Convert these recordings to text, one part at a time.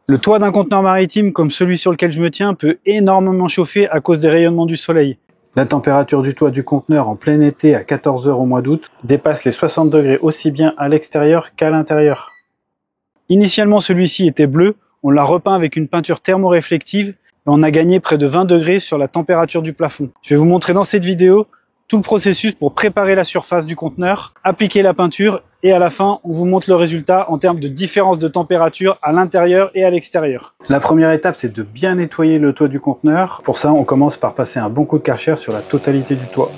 Le toit d'un conteneur maritime comme celui sur lequel je me tiens peut énormément chauffer à cause des rayonnements du soleil. La température du toit du conteneur en plein été à 14 h au mois d'août dépasse les 60 degrés aussi bien à l'extérieur qu'à l'intérieur. Initialement celui-ci était bleu, on l'a repeint avec une peinture thermoréflective et on a gagné près de 20 degrés sur la température du plafond. Je vais vous montrer dans cette vidéo tout le processus pour préparer la surface du conteneur, appliquer la peinture et à la fin on vous montre le résultat en termes de différence de température à l'intérieur et à l'extérieur. La première étape c'est de bien nettoyer le toit du conteneur. Pour ça on commence par passer un bon coup de Karcher sur la totalité du toit.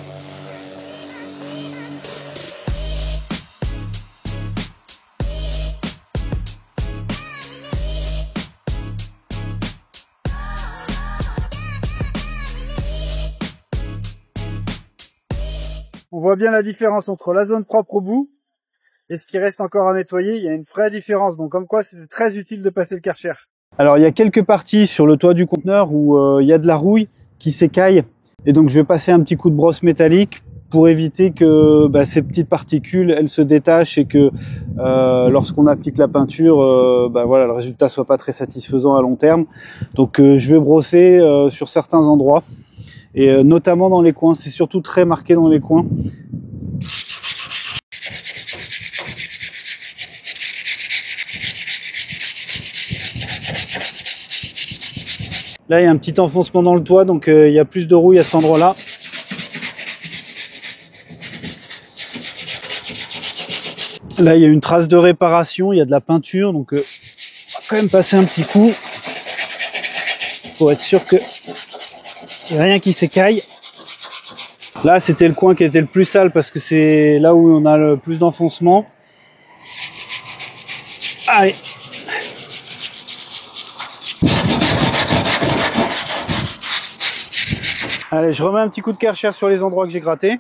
On voit bien la différence entre la zone propre au bout et ce qui reste encore à nettoyer. Il y a une vraie différence, donc comme quoi c'est très utile de passer le Karcher. Alors il y a quelques parties sur le toit du conteneur où il y a de la rouille qui s'écaille et donc je vais passer un petit coup de brosse métallique pour éviter que ces petites particules elles se détachent et que lorsqu'on applique la peinture le résultat soit pas très satisfaisant à long terme. Donc je vais brosser sur certains endroits. Et notamment dans les coins, c'est surtout très marqué dans les coins. Là, il y a un petit enfoncement dans le toit, donc il y a plus de rouille à cet endroit-là. Là, il y a une trace de réparation, il y a de la peinture, donc on va quand même passer un petit coup pour être sûr que il n'y a rien qui s'écaille. Là, c'était le coin qui était le plus sale parce que c'est là où on a le plus d'enfoncement. Allez. Allez, je remets un petit coup de Karcher sur les endroits que j'ai grattés.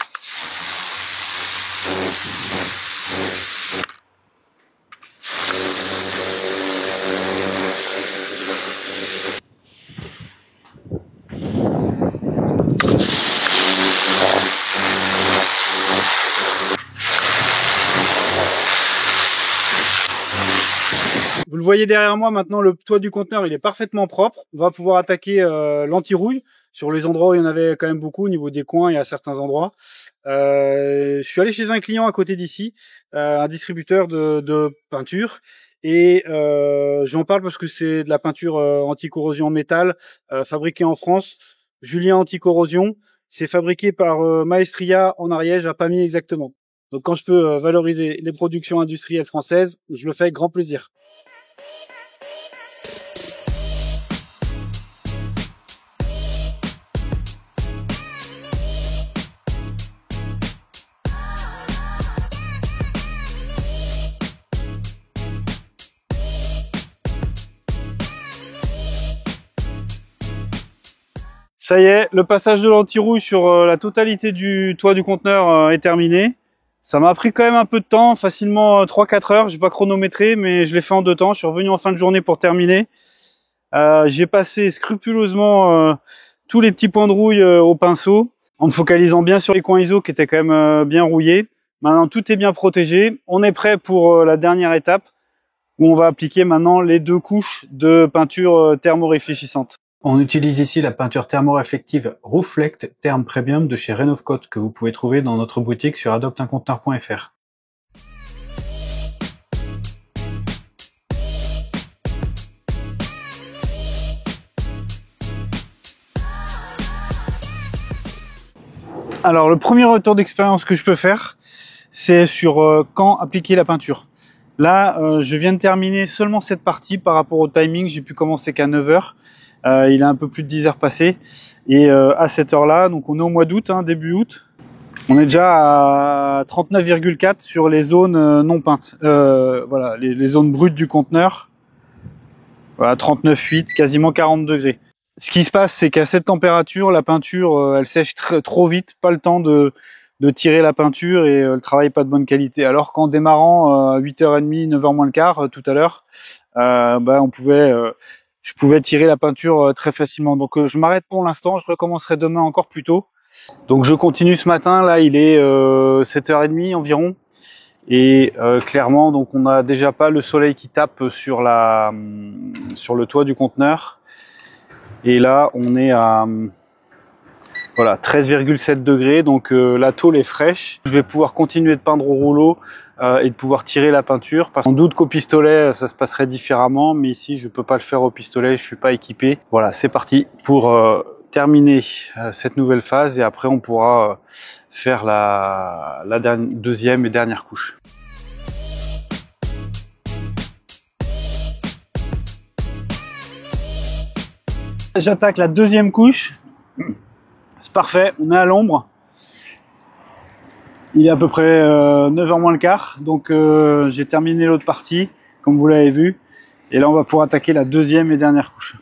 Vous le voyez derrière moi, maintenant le toit du conteneur il est parfaitement propre. On va pouvoir attaquer l'anti-rouille sur les endroits où il y en avait quand même beaucoup, au niveau des coins et à certains endroits. Je suis allé chez un client à côté d'ici, un distributeur de peinture. Et j'en parle parce que c'est de la peinture anti-corrosion en métal, fabriquée en France. Julien Anti-Corrosion. C'est fabriqué par Maestria en Ariège, à Pamiers exactement. Donc quand je peux valoriser les productions industrielles françaises, je le fais avec grand plaisir. Ça y est, le passage de l'anti-rouille sur la totalité du toit du conteneur est terminé. Ça m'a pris quand même un peu de temps, facilement 3-4 heures. J'ai pas chronométré, mais je l'ai fait en 2 temps. Je suis revenu en fin de journée pour terminer. J'ai passé scrupuleusement tous les petits points de rouille au pinceau, en me focalisant bien sur les coins ISO qui étaient quand même bien rouillés. Maintenant, tout est bien protégé. On est prêt pour la dernière étape, où on va appliquer maintenant les 2 couches de peinture thermoréfléchissante. On utilise ici la peinture thermoréflective Rooflect Therm Premium de chez Renovcoat que vous pouvez trouver dans notre boutique sur adopteunconteneur.fr. Alors le premier retour d'expérience que je peux faire, c'est sur quand appliquer la peinture. Là, je viens de terminer seulement cette partie par rapport au timing, j'ai pu commencer qu'à 9 h. Il a un peu plus de 10 heures passées et à cette heure-là, donc on est au mois d'août, début août, on est déjà à 39,4 sur les zones non peintes. Voilà, les zones brutes du conteneur. Voilà, 39,8, quasiment 40 degrés. Ce qui se passe, c'est qu'à cette température, la peinture, elle sèche trop vite, pas le temps de tirer la peinture et le travail est pas de bonne qualité. Alors qu'en démarrant à 8h30, 9h moins le quart tout à l'heure, je pouvais tirer la peinture très facilement. Donc je m'arrête pour l'instant, je recommencerai demain encore plus tôt. Donc je continue ce matin, là il est 7h30 environ. Et clairement, donc on n'a déjà pas le soleil qui tape sur le toit du conteneur. Et là, on est à voilà 13,7 degrés, donc la tôle est fraîche. Je vais pouvoir continuer de peindre au rouleau et de pouvoir tirer la peinture. Sans doute qu'au pistolet, ça se passerait différemment, mais ici, je peux pas le faire au pistolet, je suis pas équipé. Voilà, c'est parti pour terminer cette nouvelle phase et après, on pourra faire la deuxième et dernière couche. J'attaque la deuxième couche. C'est parfait, on est à l'ombre. Il est à peu près 9h moins le quart, donc j'ai terminé l'autre partie, comme vous l'avez vu. Et là, on va pouvoir attaquer la deuxième et dernière couche.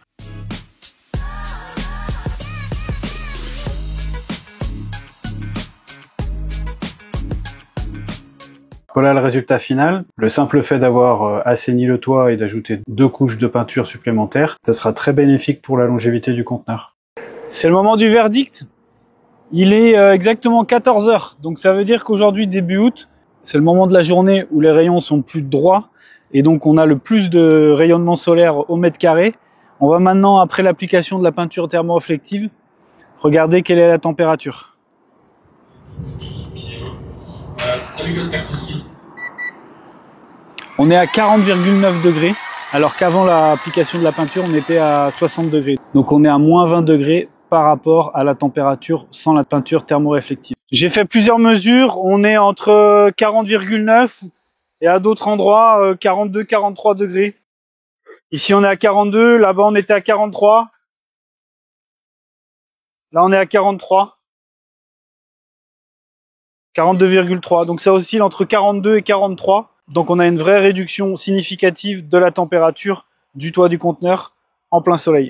Voilà le résultat final. Le simple fait d'avoir assaini le toit et d'ajouter 2 couches de peinture supplémentaires, ça sera très bénéfique pour la longévité du conteneur. C'est le moment du verdict. Il est exactement 14h, donc ça veut dire qu'aujourd'hui, début août, c'est le moment de la journée où les rayons sont plus droits et donc on a le plus de rayonnement solaire au mètre carré. On va maintenant, après l'application de la peinture thermoréflective, regarder quelle est la température. On est à 40,9 degrés, alors qu'avant l'application de la peinture, on était à 60 degrés. Donc on est à moins 20 degrés par rapport à la température sans la peinture thermoréflective. J'ai fait plusieurs mesures, on est entre 40,9 et à d'autres endroits 42-43 degrés. Ici on est à 42, là-bas on était à 43. Là on est à 43. 42,3, donc ça oscille entre 42 et 43. Donc on a une vraie réduction significative de la température du toit du conteneur en plein soleil.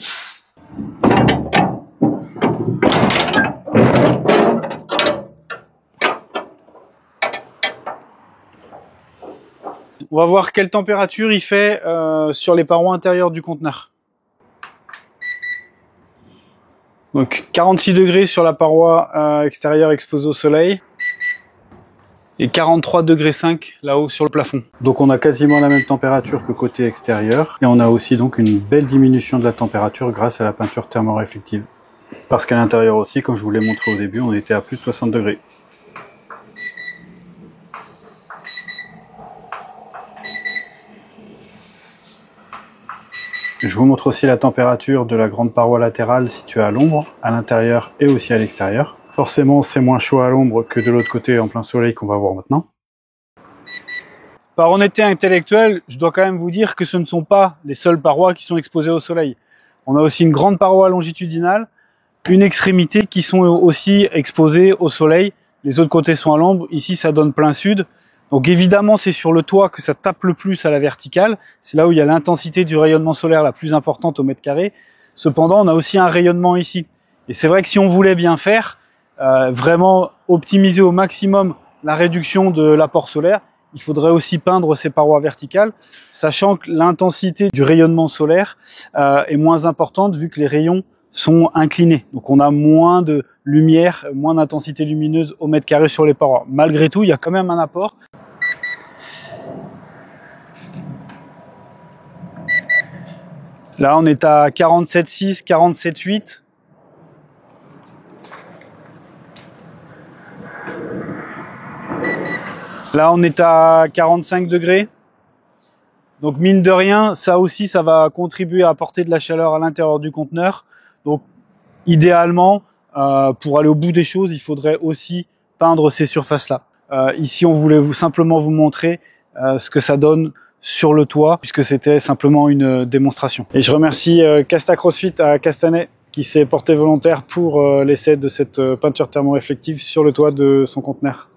On va voir quelle température il fait sur les parois intérieures du conteneur. Donc 46 degrés sur la paroi extérieure exposée au soleil et 43,5 degrés là-haut sur le plafond. Donc on a quasiment la même température que côté extérieur et on a aussi donc une belle diminution de la température grâce à la peinture thermoréflective. Parce qu'à l'intérieur aussi, comme je vous l'ai montré au début, on était à plus de 60 degrés. Je vous montre aussi la température de la grande paroi latérale située à l'ombre, à l'intérieur et aussi à l'extérieur. Forcément, c'est moins chaud à l'ombre que de l'autre côté en plein soleil qu'on va voir maintenant. Par honnêteté intellectuelle, je dois quand même vous dire que ce ne sont pas les seules parois qui sont exposées au soleil. On a aussi une grande paroi longitudinale, une extrémité qui sont aussi exposées au soleil. Les autres côtés sont à l'ombre. Ici, ça donne plein sud. Donc évidemment, c'est sur le toit que ça tape le plus à la verticale. C'est là où il y a l'intensité du rayonnement solaire la plus importante au mètre carré. Cependant, on a aussi un rayonnement ici. Et c'est vrai que si on voulait bien faire, vraiment optimiser au maximum la réduction de l'apport solaire, il faudrait aussi peindre ces parois verticales, sachant que l'intensité du rayonnement solaire est moins importante vu que les rayons sont inclinés. Donc on a moins de lumière, moins d'intensité lumineuse au mètre carré sur les parois. Malgré tout, il y a quand même un apport. Là, on est à 47,6, 47,8. Là, on est à 45 degrés. Donc, mine de rien, ça aussi, ça va contribuer à apporter de la chaleur à l'intérieur du conteneur. Donc, idéalement, pour aller au bout des choses, il faudrait aussi peindre ces surfaces-là. Ici, on voulait simplement vous montrer ce que ça donne sur le toit, puisque c'était simplement une démonstration. Et je remercie Casta CrossFit à Castanet qui s'est porté volontaire pour l'essai de cette peinture thermoréflective sur le toit de son conteneur.